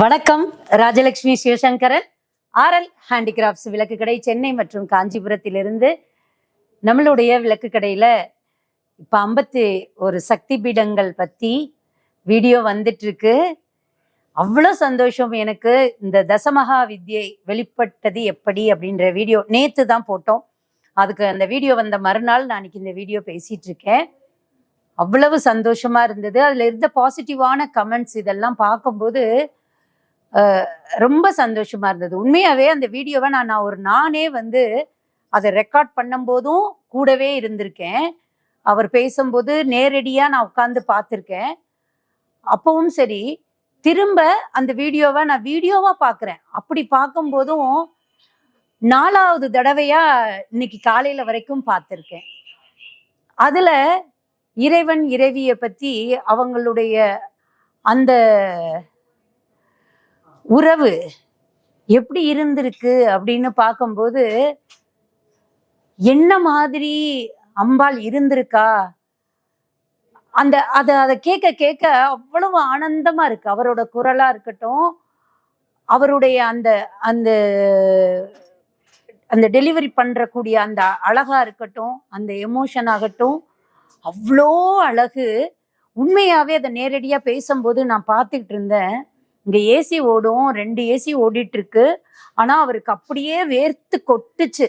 வணக்கம். Rajalakshmi Sivasankaran, RL handicrafts விளக்கு கடை, சென்னை மற்றும் காஞ்சிபுரத்திலிருந்து. நம்மளுடைய விளக்கு கடையில இப்ப 51 சக்தி பீடங்கள் பத்தி வீடியோ வந்துட்டு இருக்கு. அவ்வளோ சந்தோஷம் எனக்கு. இந்த தசமகா வித்யை வெளிப்பட்டது எப்படி அப்படின்ற வீடியோ நேத்து தான் போட்டோம். அதுக்கு அந்த வீடியோ வந்த மறுநாள் நான் இந்த வீடியோ பேசிட்டு இருக்கேன். அவ்வளவு சந்தோஷமா இருந்தது. அதுல இருந்த பாசிட்டிவான கமெண்ட்ஸ் இதெல்லாம் பார்க்கும்போது ரொம்ப சந்தோஷமா இருந்தது. உண்மையாவே அந்த வீடியோவை நானே அதை ரெக்கார்ட் பண்ணும் போதும் கூடவே இருந்திருக்கேன். அவர் பேசும்போது நேரடியா நான் உட்கார்ந்து பார்த்திருக்கேன். அப்பவும் சரி, திரும்ப அந்த வீடியோவை நான் வீடியோவா பார்க்கிறேன். அப்படி பார்க்கும்போதும் 4வது தடவையா இன்னைக்கு காலையில வரைக்கும் பார்த்திருக்கேன். அதுல இறைவன் இறைவிய பத்தி அவங்களுடைய அந்த உறவு எப்படி இருந்திருக்கு அப்படின்னு பார்க்கும்போது, என்ன மாதிரி அம்பாள் இருந்திருக்கா, அதை கேட்க கேட்க அவ்வளவு ஆனந்தமா இருக்கு. அவரோட குரலா இருக்கட்டும், அவருடைய அந்த அந்த அந்த டெலிவரி பண்றக்கூடிய அந்த அழகா இருக்கட்டும், அந்த எமோஷன் ஆகட்டும், அவ்வளோ அழகு. உண்மையாவே அதை நேரடியா பேசும்போது நான் பார்த்துக்கிட்டு இருந்தேன். இங்க ஏசி ஓடும், 2 ஏசி ஓடிட்டு இருக்கு. ஆனா அவருக்கு அப்படியே வேர்த்து கொட்டுச்சு.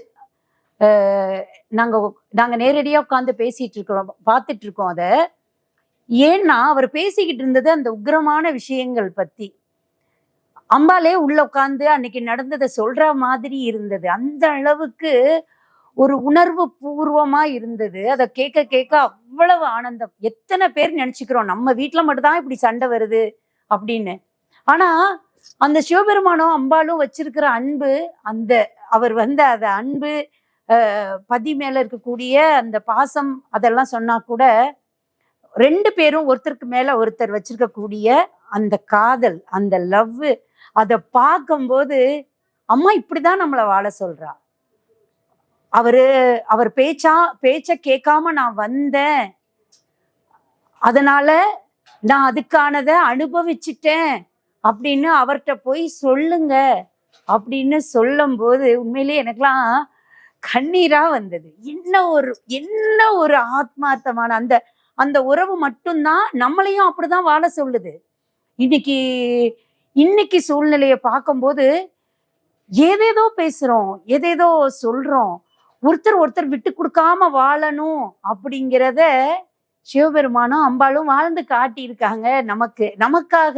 நாங்க நேரடியா உட்காந்து பேசிட்டு இருக்கிறோம், பார்த்துட்டு இருக்கோம். அத ஏன்னா அவர் பேசிக்கிட்டு இருந்தது அந்த உக்ரமான விஷயங்கள் பத்தி. அம்பாலே உள்ள உட்காந்து அன்னைக்கு நடந்ததை சொல்ற மாதிரி இருந்தது. அந்த அளவுக்கு ஒரு உணர்வு பூர்வமா இருந்தது. அதை கேட்க கேட்க அவ்வளவு ஆனந்தம். எத்தனை பேர் நினைச்சுக்கிறோம் நம்ம வீட்டுல மட்டும்தான் இப்படி சண்டை வருது அப்படின்னு. ஆனா அந்த சிவபெருமானும் அம்பாலும் வச்சிருக்கிற அன்பு, அவர் அந்த அன்பு, பதி மேல இருக்கக்கூடிய அந்த பாசம், அதெல்லாம் சொன்னா கூட 2 பேரும் ஒருத்தருக்கு மேல ஒருத்தர் வச்சிருக்கக்கூடிய அந்த காதல், அந்த லவ், அதை பார்க்கும்போது அம்மா இப்படிதான் நம்மளை வாழ சொல்றா. அவர் பேச்ச கேட்காம நான் வந்தேன், அதனால நான் அதுக்கானதை அனுபவிச்சுட்டேன் அப்படின்னு அவர்கிட்ட போய் சொல்லுங்க அப்படின்னு சொல்லும் போது உண்மையிலேயே எனக்கெல்லாம் கண்ணீரா வந்தது. என்ன ஒரு ஆத்மார்த்தமான அந்த உறவு மட்டும்தான் நம்மளையும் அப்படிதான் வாழ சொல்லுது. இன்னைக்கு சூழ்நிலையை பார்க்கும்போது ஏதேதோ பேசுறோம், ஏதேதோ சொல்றோம். ஒருத்தர் விட்டு கொடுக்காம வாழணும் அப்படிங்கிறத சிவபெருமானும் அம்பாளும் வாழ்ந்து காட்டியிருக்காங்க நமக்காக.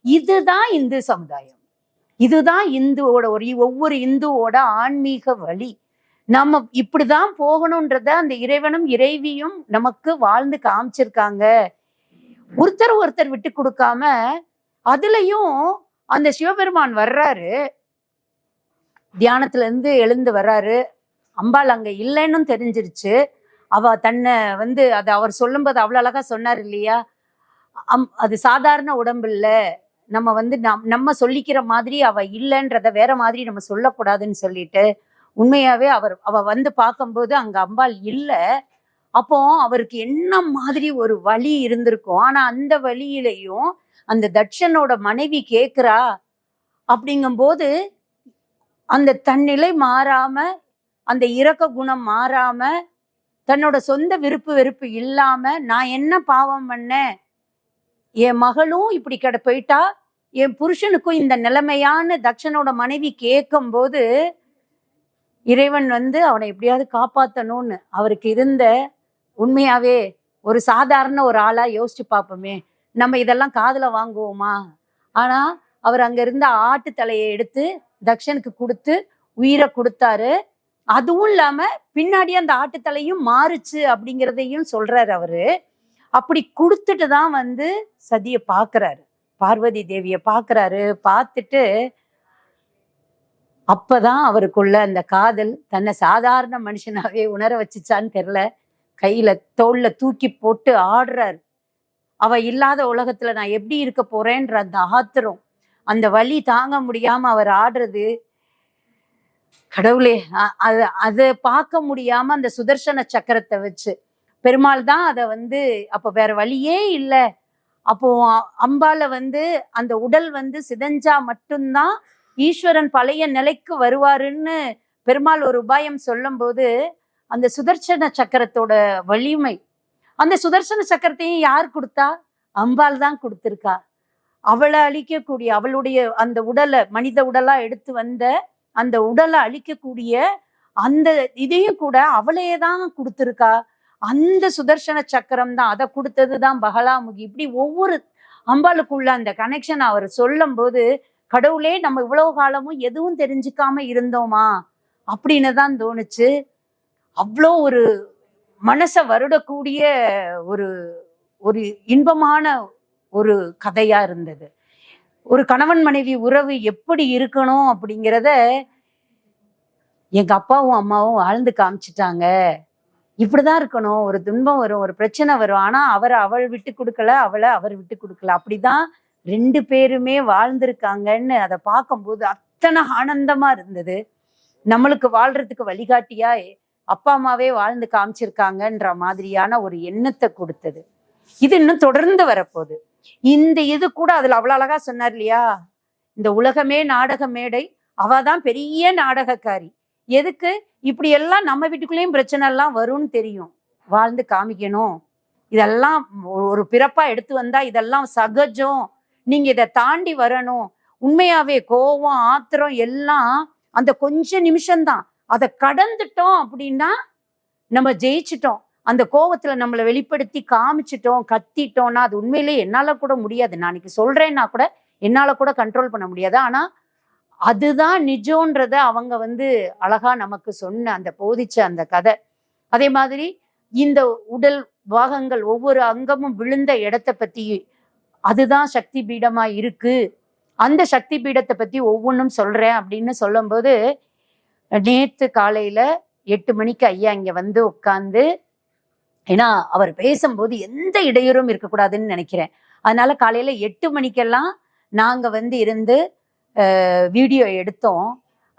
இதுதான் இந்து சமுதாயம், இதுதான் இந்துவோட ஒவ்வொரு இந்துவோட ஆன்மீக வழி. நம்ம இப்படிதான் போகணும்ன்றத அந்த இறைவனும் இறைவியும் நமக்கு வாழ்ந்து காமிச்சிருக்காங்க. ஒருத்தர் விட்டு கொடுக்காம. அதுலயும் அந்த சிவபெருமான் வர்றாரு, தியானத்துல எழுந்து வர்றாரு. அம்பாள் அங்க இல்லைன்னு தெரிஞ்சிருச்சு. அவ தன்னை அதை அவர் சொல்லும்போது அவ்வளவு அழகா சொன்னார் இல்லையா, அது சாதாரண உடம்பு இல்ல, நம்ம சொல்லிக்கிற மாதிரி அவ இல்லைன்றத வேற மாதிரி நம்ம சொல்லக்கூடாதுன்னு சொல்லிட்டு, உண்மையாவே அவ பார்க்கும்போது அங்க அம்பாள் இல்ல. அப்போ அவருக்கு என்ன மாதிரி ஒரு வலி இருந்திருக்கும். ஆனா அந்த வலியிலையும் அந்த தட்சனோட மனைவி கேக்குறா அப்படிங்கும்போது அந்த தன்னிலை மாறாம, அந்த இரக்க குணம் மாறாம, தன்னோட சொந்த விருப்பு வெறுப்பு இல்லாம, நான் என்ன பாவம் பண்ணேன், என் மகளும் இப்படி போயிட்டா, என் புருஷனுக்கும் இந்த நிலைமையான தட்சனோட மனைவி கேட்கும் போது இறைவன் அவனை எப்படியாவது காப்பாத்தணும்னு அவருக்கு இருந்த, உண்மையாவே ஒரு சாதாரண ஒரு ஆளா யோசிச்சு பார்ப்போமே, நம்ம இதெல்லாம் காதுல வாங்குவோமா? ஆனா அவர் அங்க இருந்த ஆட்டு தலையை எடுத்து தக்ஷனுக்கு கொடுத்து உயிரை கொடுத்தாரு. அதுவும் இல்லாம பின்னாடி அந்த ஆட்டுத்தலையும் மாறுச்சு அப்படிங்கிறதையும் சொல்றாரு அவரு. அப்படி கொடுத்துட்டு தான் சதிய பாக்குறாரு, பார்வதி தேவிய பாக்குறாரு. பார்த்துட்டு அப்பதான் அவருக்குள்ள அந்த காதல் தன்னை சாதாரண மனுஷனாவே உணர வச்சுச்சான்னு தெரியல. கையில தோல்ல தூக்கி போட்டு ஆடுறாரு. அவ இல்லாத உலகத்துல நான் எப்படி இருக்க போறேன்ற அந்த ஆத்திரம், அந்த வலி தாங்க முடியாம அவர் ஆடுறது. கடவுளே, அதை பார்க்க முடியாம அந்த சுதர்சன சக்கரத்தை வச்சு பெருமாள் தான் அதை அப்ப வேற வழியே இல்லை அப்போ அம்பால வந்து அந்த உடல் வந்து சிதைஞ்சா மட்டும்தான் ஈஸ்வரன் பழைய நிலைக்கு வருவாருன்னு பெருமாள் ஒரு உபாயம் சொல்லும் போது, அந்த சுதர்சன சக்கரத்தோட வலிமை, அந்த சுதர்சன சக்கரத்தையும் யார் கொடுத்தா? அம்பாள் தான் கொடுத்திருக்கா. அவளை அழிக்கக்கூடிய, அவளுடைய அந்த உடலை மனித உடலா எடுத்து வந்த அந்த உடலை அழிக்கக்கூடிய அந்த இதையும் கூட அவளே தான் கொடுத்திருக்கா. அந்த சுதர்சன சக்கரம் தான், அதை கொடுத்ததுதான் பகலாமுகி. இப்படி ஒவ்வொரு அம்பாளுக்குள்ள அந்த கனெக்ஷன் அவர் சொல்லும் போது, கடவுளே நம்ம இவ்வளவு காலமும் எதுவும் தெரிஞ்சுக்காம இருந்தோமா அப்படின்னு தான் தோணுச்சு. அவ்வளோ ஒரு மனசை வருடக்கூடிய ஒரு ஒரு இன்பமான ஒரு கதையா இருந்தது. ஒரு கணவன் மனைவி உறவு எப்படி இருக்கணும் அப்படிங்கிறத எங்க அப்பாவும் அம்மாவும் வாழ்ந்து காமிச்சிட்டாங்க. இப்படிதான் இருக்கணும். ஒரு துன்பம் வரும், ஒரு பிரச்சனை வரும். ஆனா அவள் விட்டு கொடுக்கல, அவளை அவர் விட்டு கொடுக்கல. அப்படிதான் 2 பேருமே வாழ்ந்திருக்காங்கன்னு அதை பார்க்கும்போது அத்தனை ஆனந்தமா இருந்தது. நம்மளுக்கு வாழ்றதுக்கு வழிகாட்டியா அப்பா அம்மாவே வாழ்ந்து காமிச்சிருக்காங்கன்ற மாதிரியான ஒரு எண்ணத்தை கொடுத்தது. இது இன்னும் தொடர்ந்து வரப்போகுது. இந்த இது கூட அதுல அவ்வளவு அழகா சொன்னார் இல்லையா, இந்த உலகமே நாடக மேடை, அவதான் பெரிய நாடகக்காரி. எதுக்கு இப்படி எல்லாம் நம்ம வீட்டுக்குள்ளேயும் பிரச்சனை எல்லாம் வரும்னு தெரியும், வாழ்ந்து காமிக்கணும். இதெல்லாம் ஒரு பிறப்பா எடுத்து வந்தா இதெல்லாம் சகஜம், நீங்க இதை தாண்டி வரணும். உண்மையாவே கோபம் ஆத்திரம் எல்லாம் அந்த கொஞ்ச நிமிஷம்தான். அதை கடந்துட்டோம் அப்படின்னா நம்ம ஜெயிச்சிட்டோம். அந்த கோவத்துல நம்மளை வெளிப்படுத்தி காமிச்சிட்டோம், கத்திட்டோம்னா அது உண்மையிலேயே என்னால கூட முடியாது. நான் இன்னைக்கு சொல்றேன்னா கூட என்னால கூட கண்ட்ரோல் பண்ண முடியாது. ஆனா அதுதான் நிஜம்ன்றத அவங்க வந்து அழகா நமக்கு சொன்ன அந்த போதிச்ச அந்த கதை. அதே மாதிரி இந்த உடல் பாகங்கள் ஒவ்வொரு அங்கமும் விழுந்த இடத்த பத்தி, அதுதான் சக்தி பீடமா இருக்கு, அந்த சக்தி பீடத்தை பத்தி ஒவ்வொன்றும் சொல்றேன் அப்படின்னு சொல்லும்போது, நேத்து காலையில 8 மணிக்கு ஐயா இங்க வந்து உட்கார்ந்து, ஏன்னா அவர் பேசும்போது எந்த இடையூறும் இருக்கக்கூடாதுன்னு நினைக்கிறேன். அதனால காலையில 8 மணிக்கெல்லாம் நாங்க வந்து இருந்து வீடியோ எடுத்தோம்.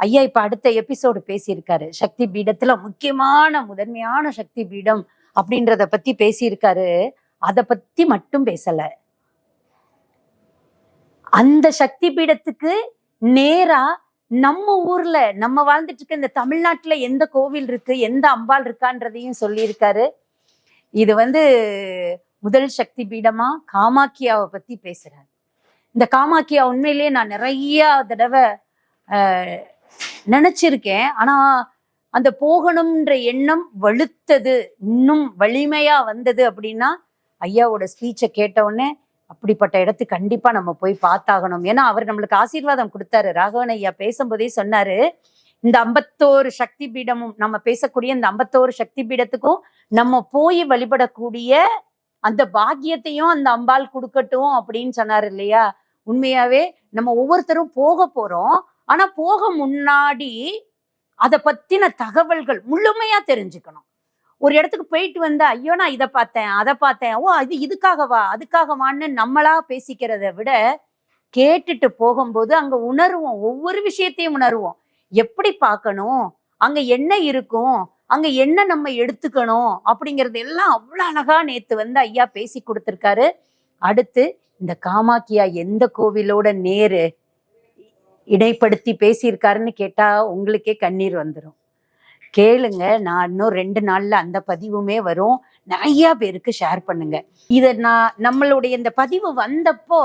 ஐயா இப்ப அடுத்த எபிசோடு பேசியிருக்காரு. சக்தி பீடத்துல முக்கியமான முதன்மையான சக்தி பீடம் அப்படின்றத பத்தி பேசியிருக்காரு. அதை பத்தி மட்டும் பேசல. அந்த சக்தி பீடத்துக்கு நேரா நம்ம ஊர்ல நம்ம வாழ்ந்துட்டு இருக்க இந்த தமிழ்நாட்டுல எந்த கோவில் இருக்கு, எந்த அம்பாள் இருக்கான்றதையும் சொல்லியிருக்காரு. இது வந்து முதல் சக்தி பீடமா காமாக்கியாவை பத்தி பேசுறாரு. இந்த காமாக்கியா உண்மையிலேயே நான் நிறைய தடவை நினைச்சிருக்கேன். ஆனா அந்த போகணும்ன்ற எண்ணம் வலுத்தது, இன்னும் வலிமையா வந்தது அப்படின்னா ஐயாவோட ஸ்பீச்சை கேட்ட உடனே அப்படிப்பட்ட இடத்துக்கு கண்டிப்பா நம்ம போய் பார்த்தாகணும். ஏன்னா அவர் நம்மளுக்கு ஆசீர்வாதம் கொடுத்தாரு. ராகவன் ஐயா பேசும்போதே சொன்னாரு, இந்த 51 சக்தி பீடமும், நம்ம பேசக்கூடிய இந்த 51 சக்தி பீடத்துக்கும் நம்ம போய் வழிபடக்கூடிய அந்த பாக்கியத்தையும் அந்த அம்பாள் கொடுக்கட்டும் அப்படின்னு சொன்னாரு இல்லையா. உண்மையாவே நம்ம ஒவ்வொருத்தரும் போக போறோம். ஆனா போக முன்னாடி அதை பத்தின தகவல்கள் முழுமையா தெரிஞ்சுக்கணும். ஒரு இடத்துக்கு போயிட்டு வந்தா, ஐயோ நான் இதை பார்த்தேன் அதை பார்த்தேன், ஓ இது இதுக்காகவா அதுக்காகவான்னு நம்மளா பேசிக்கிறத விட கேட்டுட்டு போகும்போது அங்க உணர்வோம், ஒவ்வொரு விஷயத்தையும் உணர்வோம். எப்படி பார்க்கணும், அங்க என்ன இருக்கும், அங்க என்ன நம்ம எடுத்துக்கணும் அப்படிங்கிறது எல்லாம் அவ்வளவு அழகா நேத்து வந்து ஐயா பேசி கொடுத்திருக்காரு. அடுத்து இந்த காமாக்கியா எந்த கோவிலோட நேரு இடைப்படுத்தி பேசியிருக்காருன்னு கேட்டா உங்களுக்கே கண்ணீர் வந்துடும். கேளுங்க, நான் இன்னும் 2 நாள்ல அந்த பதிவுமே வரும். நிறைய பேருக்கு ஷேர் பண்ணுங்க. இத நம்மளுடைய இந்த பதிவு வந்தப்போ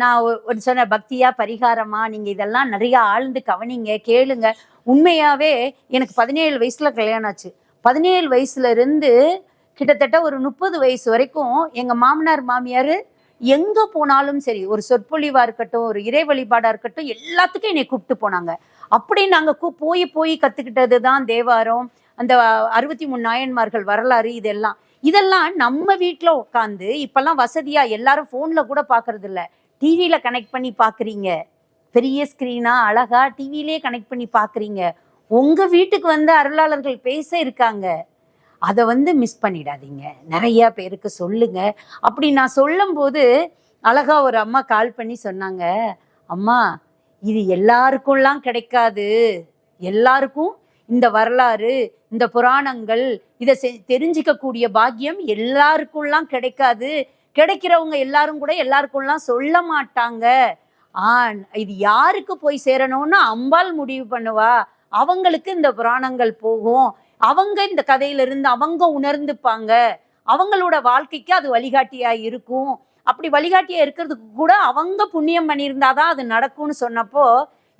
நான் ஒரு சொன்ன பக்தியா பரிகாரமா, நீங்க இதெல்லாம் நிறைய ஆழ்ந்து கவனிங்க, கேளுங்க. உண்மையாவே எனக்கு 17 வயசுல கல்யாணம் ஆச்சு. 17 வயசுல இருந்து கிட்டத்தட்ட ஒரு 30 வயசு வரைக்கும் எங்க மாமனார் மாமியார் எங்க போனாலும் சரி, ஒரு சொற்பொழிவா இருக்கட்டும், ஒரு இறை வழிபாடா இருக்கட்டும், எல்லாத்துக்கும் என்னை கூப்பிட்டு போனாங்க. அப்படி நாங்க போய் கத்துக்கிட்டது தான் தேவாரம், அந்த 63 நாயன்மார்கள் வரலாறு. இதெல்லாம் நம்ம வீட்டுல உட்காந்து இப்பெல்லாம் வசதியா எல்லாரும் போன்ல கூட பாக்குறது இல்ல, டிவியில கனெக்ட் பண்ணி பாக்குறீங்க. பெரிய ஸ்கிரீனா அழகா டிவிலே கனெக்ட் பண்ணி பாக்குறீங்க. உங்க வீட்டுக்கு வந்து அருளாளர்கள் பேச இருக்காங்க. அதை வந்து மிஸ் பண்ணிடாதீங்க. நிறைய பேருக்கு சொல்லுங்க. அப்படி நான் சொல்லும் போது அழகா ஒரு அம்மா கால் பண்ணி சொன்னாங்க, அம்மா இது எல்லாருக்கும்லாம் கிடைக்காது, எல்லாருக்கும் இந்த வரலாறு இந்த புராணங்கள் இதை தெரிஞ்சிக்க கூடிய பாக்கியம் எல்லாருக்கும்லாம் கிடைக்காது. கிடைக்கிறவங்க எல்லாரும் கூட எல்லாருக்கும்லாம் சொல்ல மாட்டாங்க. இது யாருக்கு போய் சேரணும்னு அம்பாள் முடிவு பண்ணுவா. அவங்களுக்கு இந்த புராணங்கள் போகும். அவங்க இந்த கதையிலிருந்து அவங்க உணர்ந்துப்பாங்க. அவங்களோட வாழ்க்கைக்கு அது வழிகாட்டியா இருக்கும். அப்படி வழிகாட்டியா இருக்கிறதுக்கு கூட அவங்க புண்ணியம் பண்ணியிருந்தாதான் அது நடக்கும்னு சொன்னப்போ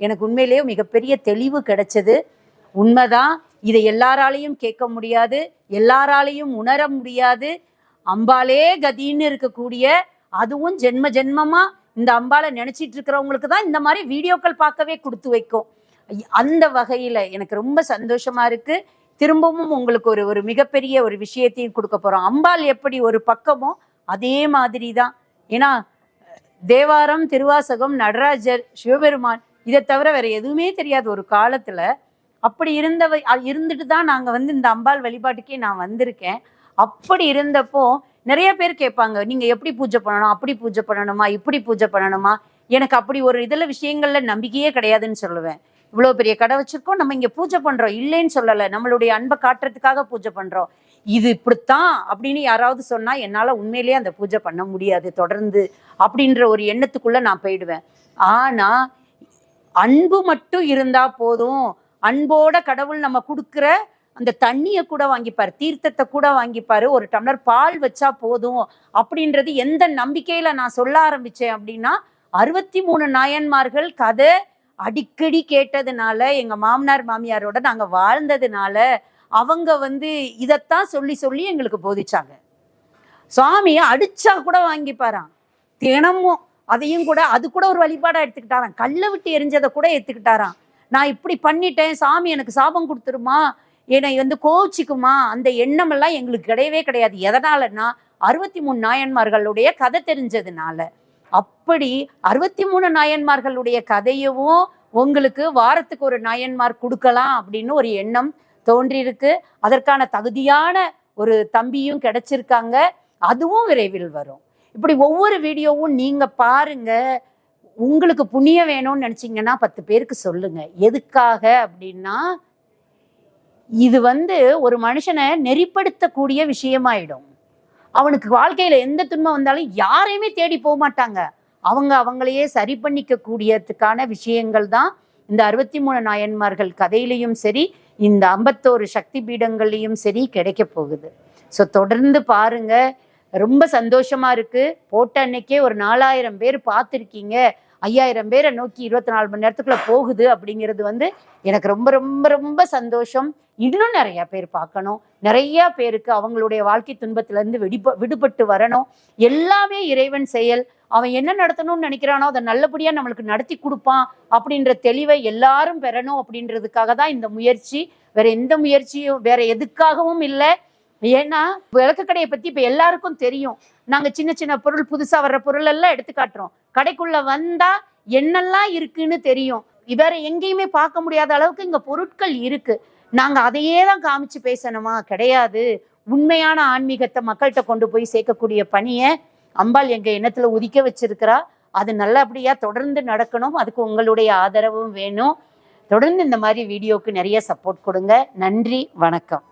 எனக்கு உண்மையிலேயே மிகப்பெரிய தெளிவு கிடைச்சது. உண்மைதான், இதை எல்லாராலையும் கேட்க முடியாது, எல்லாராலையும் உணர முடியாது. அம்பாலே கதின்னு இருக்கக்கூடிய, அதுவும் ஜென்ம ஜென்மமா இந்த அம்பாளை நினைச்சிட்டு இருக்கிறவங்களுக்கு தான் இந்த மாதிரி வீடியோக்கள் பார்க்கவே கொடுத்து வைக்கும். அந்த வகையில எனக்கு ரொம்ப சந்தோஷமா இருக்கு. திரும்பவும் உங்களுக்கு ஒரு மிகப்பெரிய ஒரு விஷயத்தையும் கொடுக்க போறோம். அம்பாள் எப்படி ஒரு பக்கமோ அதே மாதிரி தான். ஏன்னா தேவாரம், திருவாசகம், நடராஜர், சிவபெருமான் இதை தவிர வேற எதுவுமே தெரியாது ஒரு காலத்துல. அப்படி இருந்துட்டு தான் நாங்க இந்த அம்பாள் வழிபாட்டுக்கே நான் வந்திருக்கேன். அப்படி இருந்தப்போ நிறைய பேர் கேட்பாங்க, நீங்க எப்படி பூஜை பண்ணணும், அப்படி பூஜை பண்ணணுமா, இப்படி பூஜை பண்ணணுமா. எனக்கு அப்படி ஒரு விஷயங்கள்ல நம்பிக்கையே கிடையாதுன்னு சொல்லுவேன். இவ்வளவு பெரிய கடை வச்சிருக்கோம், நம்ம இங்க பூஜை பண்றோம், இல்லைன்னு சொல்லலை, நம்மளுடைய அன்பை காட்டுறதுக்காக பூஜை பண்றோம். இது இப்படித்தான் அப்படின்னு யாராவது சொன்னா என்னால உண்மையிலேயே அந்த பூஜை பண்ண முடியாது தொடர்ந்து அப்படின்ற ஒரு எண்ணத்துக்குள்ள நான் போயிடுவேன். ஆனா அன்பு மட்டும் இருந்தா போதும். அன்போட கடவுள் நம்ம கொடுக்குற அந்த தண்ணியை கூட வாங்கிப்பாரு, தீர்த்தத்தை கூட வாங்கிப்பாரு, ஒரு டம்ளர் பால் வச்சா போதும் அப்படின்றது எந்த நம்பிக்கையில நான் சொல்ல ஆரம்பிச்சேன் அப்படின்னா, 63 நாயன்மார்கள் கதை அடிக்கடி கேட்டதுனால, எங்க மாமனார் மாமியாரோட நாங்க வாழ்ந்ததுனால அவங்க இதைத்தான் சொல்லி சொல்லி எங்களுக்கு போதிச்சாங்க. சுவாமி அடிச்சா கூட வாங்கிப்பாராம், தினமும் அதையும் கூட அது கூட ஒரு வழிபாடா எடுத்துக்கிட்டாராம். கல்லை விட்டு எரிஞ்சதை கூட எடுத்துக்கிட்டாராம். நான் இப்படி பண்ணிட்டேன், சாமி எனக்கு சாபம் கொடுத்துருமா, என்னை கோச்சிக்குமா, அந்த எண்ணம் எல்லாம் எங்களுக்கு கிடையவே கிடையாது. எதனாலன்னா 63 நாயன்மார்களுடைய கதை தெரிஞ்சதுனால. அப்படி 63 நாயன்மார்களுடைய கதையவும் உங்களுக்கு வாரத்துக்கு ஒரு நாயன்மார் கொடுக்கலாம் அப்படின்னு ஒரு எண்ணம் தோன்றியிருக்கு. அதற்கான தகுதியான ஒரு தம்பியும் கிடைச்சிருக்காங்க. அதுவும் விரைவில் வரும். இப்படி ஒவ்வொரு வீடியோவும் நீங்க பாருங்க. உங்களுக்கு புண்ணியம் வேணும்னு நினைச்சீங்கன்னா 10 பேருக்கு சொல்லுங்க. எதுக்காக அப்படின்னா, இது ஒரு மனுஷனை நெறிப்படுத்தக்கூடிய விஷயமாயிடும். அவனுக்கு வாழ்க்கையில எந்த துன்பம் வந்தாலும் யாரையுமே தேடி போக மாட்டாங்க. அவங்களையே சரி பண்ணிக்க கூடியதுக்கான விஷயங்கள் தான் இந்த 63 நாயன்மார்கள் கதையிலையும் சரி, இந்த 51 சக்தி பீடங்கள்லையும் சரி கிடைக்க போகுது. ஸோ தொடர்ந்து பாருங்க. ரொம்ப சந்தோஷமா இருக்கு. போட்ட அன்னைக்கே ஒரு 4000 பேர் பார்த்துருக்கீங்க. 5000 பேரை நோக்கி 24 மணி நேரத்துக்குள்ள போகுது அப்படிங்கிறது எனக்கு ரொம்ப ரொம்ப ரொம்ப சந்தோஷம். இன்னும் நிறைய பேர் பார்க்கணும். நிறைய பேருக்கு அவங்களுடைய வாழ்க்கை துன்பத்திலேருந்து விடுபட்டு வரணும். எல்லாமே இறைவன் செயல். அவன் என்ன நடத்தணும்னு நினைக்கிறானோ அதை நல்லபடியா நம்மளுக்கு நடத்தி கொடுப்பான் அப்படின்ற தெளிவை எல்லாரும் பெறணும் அப்படின்றதுக்காக தான் இந்த முயற்சி. வேற எந்த முயற்சியும் வேற எதுக்காகவும் இல்லை. ஏன்னா விளக்கு கடையை பத்தி இப்ப எல்லாருக்கும் தெரியும். நாங்க சின்ன சின்ன பொருள், புதுசா வர்ற பொருள் எல்லாம் எடுத்து காட்டுறோம். கடைக்குள்ள வந்தா என்னெல்லாம் இருக்குன்னு தெரியும். வேற எங்கேயுமே பார்க்க முடியாத அளவுக்கு இங்க பொருட்கள் இருக்கு. நாங்க அதையே தான் காமிச்சு பேசணுமா? கிடையாது. உண்மையான ஆன்மீகத்தை மக்கள்கிட்ட கொண்டு போய் சேர்க்கக்கூடிய பணியை அம்பாள் எங்க எண்ணத்துல உதிக்க வச்சிருக்கிறா. அது நல்லபடியா தொடர்ந்து நடக்கணும். அதுக்கு உங்களுடைய ஆதரவும் வேணும். தொடர்ந்து இந்த மாதிரி வீடியோக்கு நிறைய சப்போர்ட் கொடுங்க. நன்றி, வணக்கம்.